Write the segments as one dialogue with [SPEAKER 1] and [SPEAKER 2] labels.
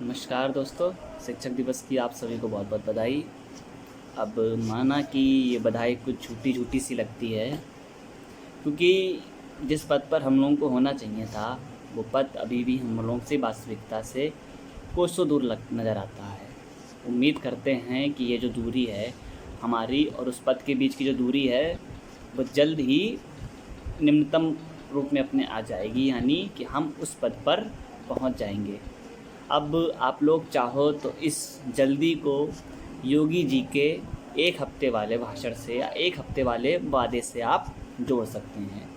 [SPEAKER 1] नमस्कार दोस्तों, शिक्षक दिवस की आप सभी को बहुत बहुत बधाई। अब माना कि ये बधाई कुछ झूठी-झूठी सी लगती है, क्योंकि जिस पद पर हम लोगों को होना चाहिए था, वो पद अभी भी हम लोगों से वास्तविकता से कोसों दूर लग नज़र आता है। उम्मीद करते हैं कि ये जो दूरी है, हमारी और उस पद के बीच की जो दूरी है, वो जल्द ही निम्नतम रूप में अपने आ जाएगी, यानी कि हम उस पद पर पहुंच जाएंगे। अब आप लोग चाहो तो इस जल्दी को योगी जी के 1 हफ्ते वाले भाषण से या 1 हफ्ते वाले वादे से आप जोड़ सकते हैं।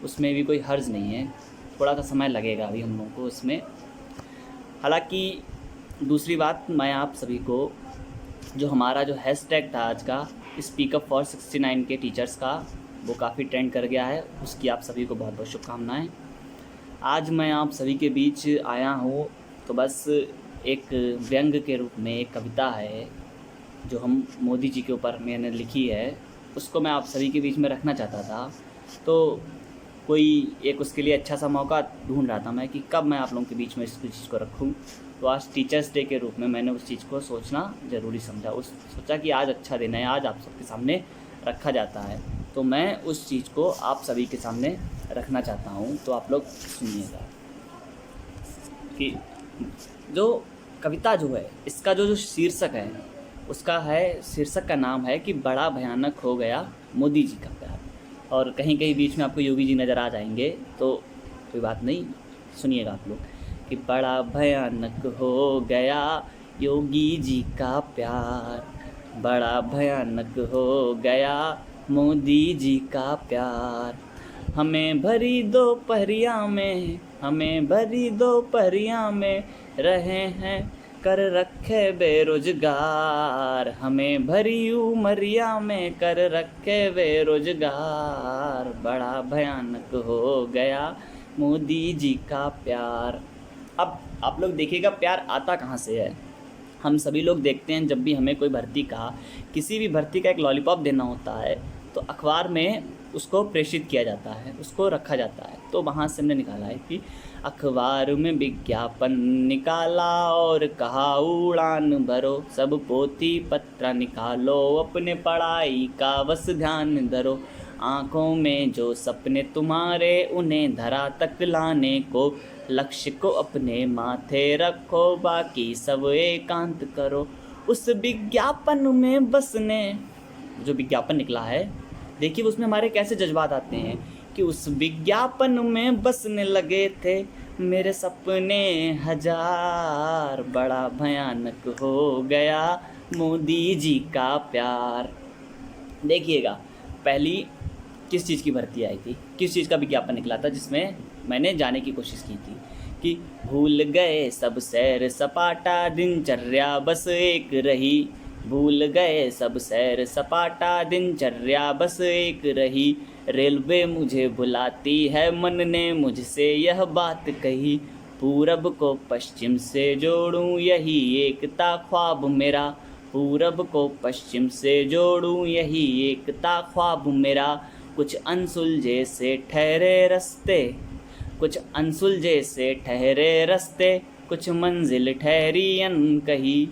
[SPEAKER 1] उसमें भी कोई हर्ज नहीं है, थोड़ा सा समय लगेगा अभी हम लोगों को उसमें। हालांकि दूसरी बात, मैं आप सभी को जो हमारा जो हैशटैग था आज का स्पीकअप फॉर 69 के टीचर्स का, वो काफ़ी ट्रेंड कर गया है, उसकी आप सभी को बहुत बहुत शुभकामनाएँ। आज मैं आप सभी के बीच आया हूँ तो बस एक व्यंग के रूप में एक कविता है जो हम मोदी जी के ऊपर मैंने लिखी है, उसको मैं आप सभी के बीच में रखना चाहता था। तो कोई एक उसके लिए अच्छा सा मौका ढूंढ रहा था मैं कि कब मैं आप लोगों के बीच में इस चीज़ को रखूं। तो आज टीचर्स डे के रूप में मैंने उस चीज़ को सोचना ज़रूरी समझा, सोचा कि आज अच्छा दिन है, आज आप सबके सामने रखा जाता है, तो मैं उस चीज़ को आप सभी के सामने रखना चाहता हूँ। तो आप लोग सुनिएगा कि जो कविता जो है, इसका जो शीर्षक है, उसका है, शीर्षक का नाम है कि बड़ा भयानक हो गया मोदी जी का प्यार। और कहीं कहीं बीच में आपको योगी जी नज़र आ जाएंगे, तो कोई बात नहीं, सुनिएगा आप लोग कि बड़ा भयानक हो गया योगी जी का प्यार, बड़ा भयानक हो गया मोदी जी का प्यार। हमें भरी दोपहरिया में, हमें भरी दोपहरिया में रहे हैं कर रखे बेरोजगार, हमें भरी उमरिया में कर रखे बेरोजगार। बड़ा भयानक हो गया मोदी जी का प्यार। अब आप लोग देखिएगा, प्यार आता कहाँ से है। हम सभी लोग देखते हैं, जब भी हमें कोई भर्ती का, किसी भी भर्ती का एक लॉलीपॉप देना होता है, तो अखबार में उसको प्रेषित किया जाता है, उसको रखा जाता है। तो वहाँ से हमने निकाला है कि अखबार में विज्ञापन निकाला और कहा उड़ान भरो, सब पोथी पत्र निकालो, अपने पढ़ाई का बस ध्यान धरो। आँखों में जो सपने तुम्हारे, उन्हें धरा तक लाने को, लक्ष्य को अपने माथे रखो, बाकी सब एकांत करो। उस विज्ञापन में बसने, जो विज्ञापन निकला है, देखिए उसमें हमारे कैसे जज्बात आते हैं कि उस विज्ञापन में बसने लगे थे मेरे सपने हजार। बड़ा भयानक हो गया मोदी जी का प्यार। देखिएगा, पहली किस चीज़ की भर्ती आई थी, किस चीज़ का विज्ञापन निकला था, जिसमें मैंने जाने की कोशिश की थी कि भूल गए सब सैर सपाटा, दिनचर्या बस एक रही। भूल गए सब सैर सपाटा, दिनचर्या बस एक रही। रेलवे मुझे बुलाती है, मन ने मुझसे यह बात कही। पूरब को पश्चिम से जोड़ूं, यही एकता ख्वाब मेरा। पूरब को पश्चिम से जोड़ूं, यही एकता ख्वाब मेरा। कुछ अनसुलझे से ठहरे रास्ते, कुछ अनसुलझे से ठहरे रास्ते, कुछ मंजिल ठहरी अनकही।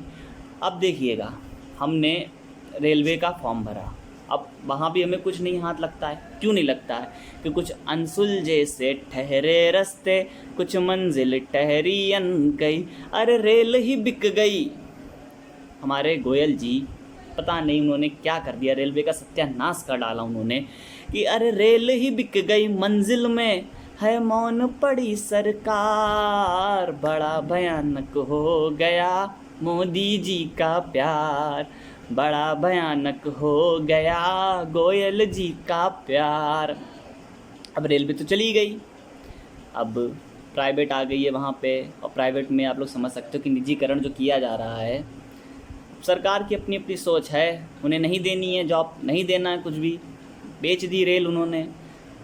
[SPEAKER 1] अब देखिएगा, हमने रेलवे का फॉर्म भरा, अब वहाँ भी हमें कुछ नहीं हाथ लगता है। क्यों नहीं लगता है? कि कुछ अनसुलझे से ठहरे रास्ते, कुछ मंजिल ठहरी अनकही। अरे रेल ही बिक गई। हमारे गोयल जी, पता नहीं उन्होंने क्या कर दिया, रेलवे का सत्यानाश कर डाला उन्होंने कि अरे रेल ही बिक गई, मंजिल में है मौन पड़ी सरकार। बड़ा भयानक हो गया मोदी जी का प्यार, बड़ा भयानक हो गया गोयल जी का प्यार। अब रेलवे तो चली गई, अब प्राइवेट आ गई है वहाँ पे, और प्राइवेट में आप लोग समझ सकते हो कि निजीकरण जो किया जा रहा है, सरकार की अपनी अपनी सोच है, उन्हें नहीं देनी है जॉब, नहीं देना है कुछ भी, बेच दी रेल उन्होंने।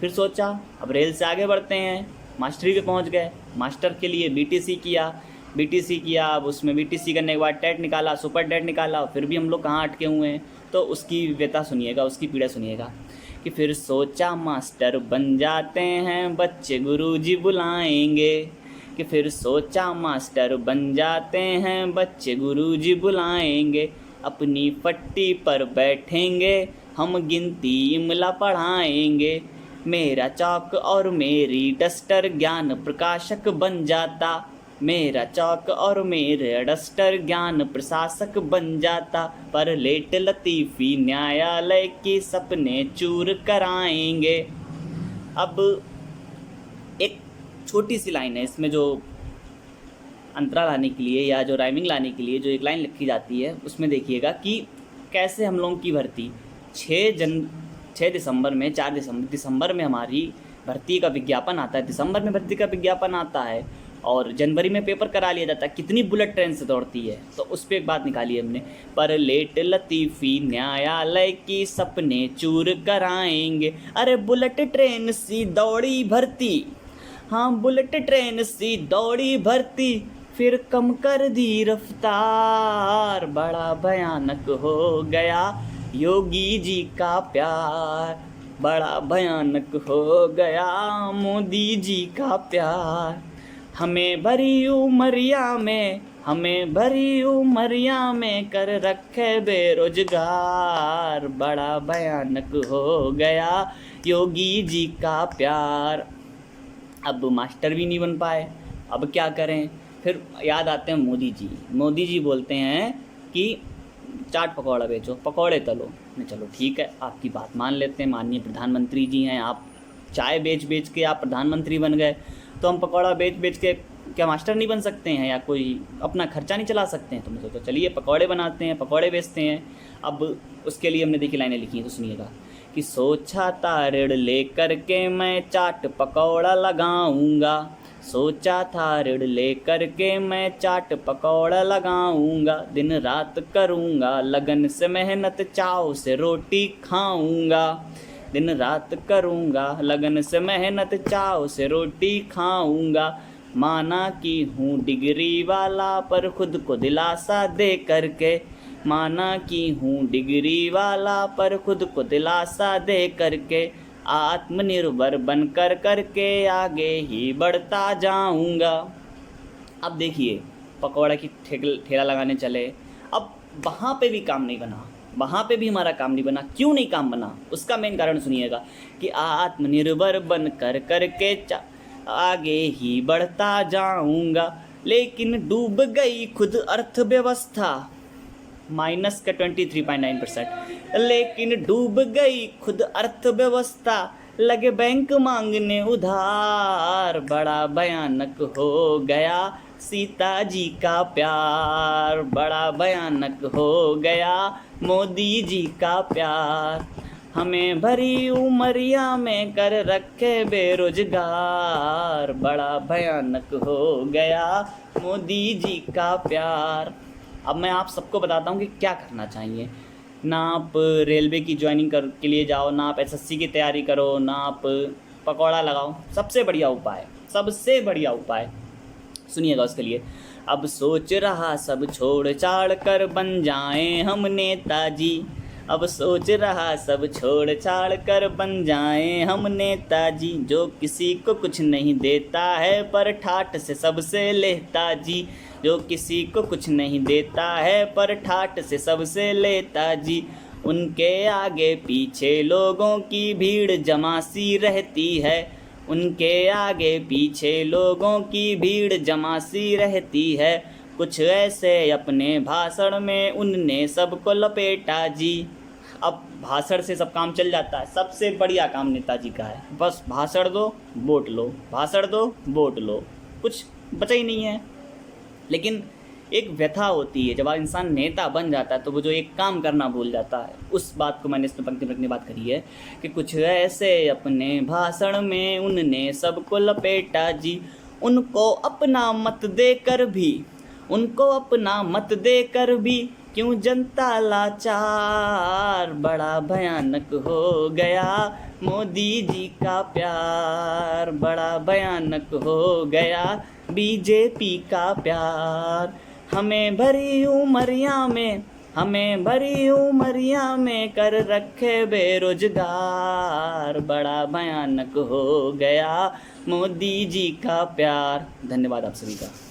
[SPEAKER 1] फिर सोचा अब रेल से आगे बढ़ते हैं, मास्टरी पे पहुंच गए, मास्टर के लिए बीटीसी किया। अब उसमें बीटीसी करने के बाद टेट निकाला, सुपर टेट निकाला, फिर भी हम लोग कहाँ अटके हुए हैं। तो उसकी व्यथा सुनिएगा, उसकी पीड़ा सुनिएगा कि फिर सोचा मास्टर बन जाते हैं, बच्चे गुरुजी बुलाएंगे, कि फिर सोचा मास्टर बन जाते हैं बच्चे, गुरुजी बुलाएंगे, अपनी पट्टी पर बैठेंगे, हम गिनती इमला पढ़ाएंगे। मेरा चौक और मेरी डस्टर ज्ञान प्रकाशक बन जाता, मेरा चौक और मेरा डस्टर ज्ञान प्रशासक बन जाता। पर लेट लतीफ़ी न्यायालय के सपने चूर कराएंगे। अब एक छोटी सी लाइन है इसमें, जो अंतरा लाने के लिए या जो राइमिंग लाने के लिए जो एक लाइन लिखी जाती है, उसमें देखिएगा कि कैसे हम लोगों की भर्ती 6 दिसंबर में 4 दिसंबर में हमारी भर्ती का विज्ञापन आता है, दिसंबर में भर्ती का विज्ञापन आता है और जनवरी में पेपर करा लिया जाता है। कितनी बुलेट ट्रेन से दौड़ती है, तो उस पर एक बात निकाली हमने। पर लेट लतीफ़ी न्यायालय की सपने चूर कराएंगे। अरे बुलेट ट्रेन सी दौड़ी भर्ती, हाँ बुलेट ट्रेन सी दौड़ी भर्ती, फिर कम कर दी रफ्तार। बड़ा भयानक हो गया योगी जी का प्यार, बड़ा भयानक हो गया मोदी जी का प्यार। हमें भरी उमरिया में कर रखे बेरोजगार, बड़ा भयानक हो गया योगी जी का प्यार। अब मास्टर भी नहीं बन पाए, अब क्या करें? फिर याद आते हैं मोदी जी बोलते हैं कि चाट पकौड़ा बेचो, पकौड़े तलो। चलो ठीक है, आपकी बात मान लेते हैं, माननीय प्रधानमंत्री जी हैं आप, चाय बेच के आप प्रधानमंत्री बन गए, तो हम पकौड़ा बेच के क्या मास्टर नहीं बन सकते हैं या कोई अपना खर्चा नहीं चला सकते हैं? तो मैं सोचा चलिए पकौड़े बनाते हैं, पकौड़े बेचते हैं। अब उसके लिए हमने देखी लाइनें लिखी हैं, तो सुनिएगा कि सोचा था ऋण लेकर के मैं चाट पकौड़ा लगाऊंगा, सोचा था ऋण लेकर के मैं चाट पकौड़ा लगाऊंगा, दिन रात करूंगा लगन से मेहनत, चाव से रोटी खाऊंगा, दिन रात करूंगा लगन से मेहनत, चाव से रोटी खाऊंगा। माना कि हूँ डिग्री वाला पर खुद को दिलासा दे करके, माना कि हूँ डिग्री वाला पर खुद को दिलासा दे करके, आत्मनिर्भर बन करके आगे ही बढ़ता जाऊंगा। अब देखिए पकौड़ा की ठेला लगाने चले, अब वहाँ पे भी काम नहीं बना, वहाँ पे भी हमारा काम नहीं बना। क्यों नहीं काम बना? उसका मेन कारण सुनिएगा कि आत्मनिर्भर बन करके आगे ही बढ़ता जाऊंगा, लेकिन डूब गई खुद अर्थव्यवस्था, माइनस का 23.9%, लेकिन डूब गई खुद अर्थव्यवस्था, लगे बैंक मांगने उधार। बड़ा भयानक हो गया सीता जी का प्यार, बड़ा भयानक हो गया मोदी जी का प्यार। हमें भरी उमरिया में कर रखे बेरोजगार, बड़ा भयानक हो गया मोदी जी का प्यार। अब मैं आप सबको बताता हूँ कि क्या करना चाहिए। ना आप रेलवे की ज्वाइनिंग के लिए जाओ, ना आप एसएससी की तैयारी करो, ना आप पकौड़ा लगाओ। सबसे बढ़िया उपाय सुनिएगा उसके लिए। अब सोच रहा सब छोड़ छाड़ कर बन जाएं हम नेताजी, अब सोच रहा सब छोड़ छाड़ कर बन जाएं हम नेताजी, जो किसी को कुछ नहीं देता है पर ठाठ से सबसे लेता जी, जो किसी को कुछ नहीं देता है पर ठाठ से सबसे लेता जी। उनके आगे पीछे लोगों की भीड़ जमा सी रहती है, उनके आगे पीछे लोगों की भीड़ जमा सी रहती है, कुछ ऐसे अपने भाषण में उनने सबको लपेटा जी। अब भाषण से सब काम चल जाता है, सबसे बढ़िया काम नेताजी का है, बस भाषण दो वोट लो, भाषण दो वोट लो, कुछ बचा ही नहीं है। लेकिन एक व्यथा होती है जब इंसान नेता बन जाता है तो वो जो एक काम करना भूल जाता है। उस बात को मैंने इसमें पंक्ति में रखने बात करी है कि कुछ ऐसे अपने भाषण में उनने सबको लपेटा जी, उनको अपना मत देकर भी, उनको अपना मत देकर भी क्यों जनता लाचार। बड़ा भयानक हो गया मोदी जी का प्यार, बड़ा भयानक हो गया बीजेपी का प्यार। हमें भरी उमरिया में हमें भरी उमरिया में कर रखे बेरोजगार, बड़ा भयानक हो गया मोदी जी का प्यार। धन्यवाद आप सभी का।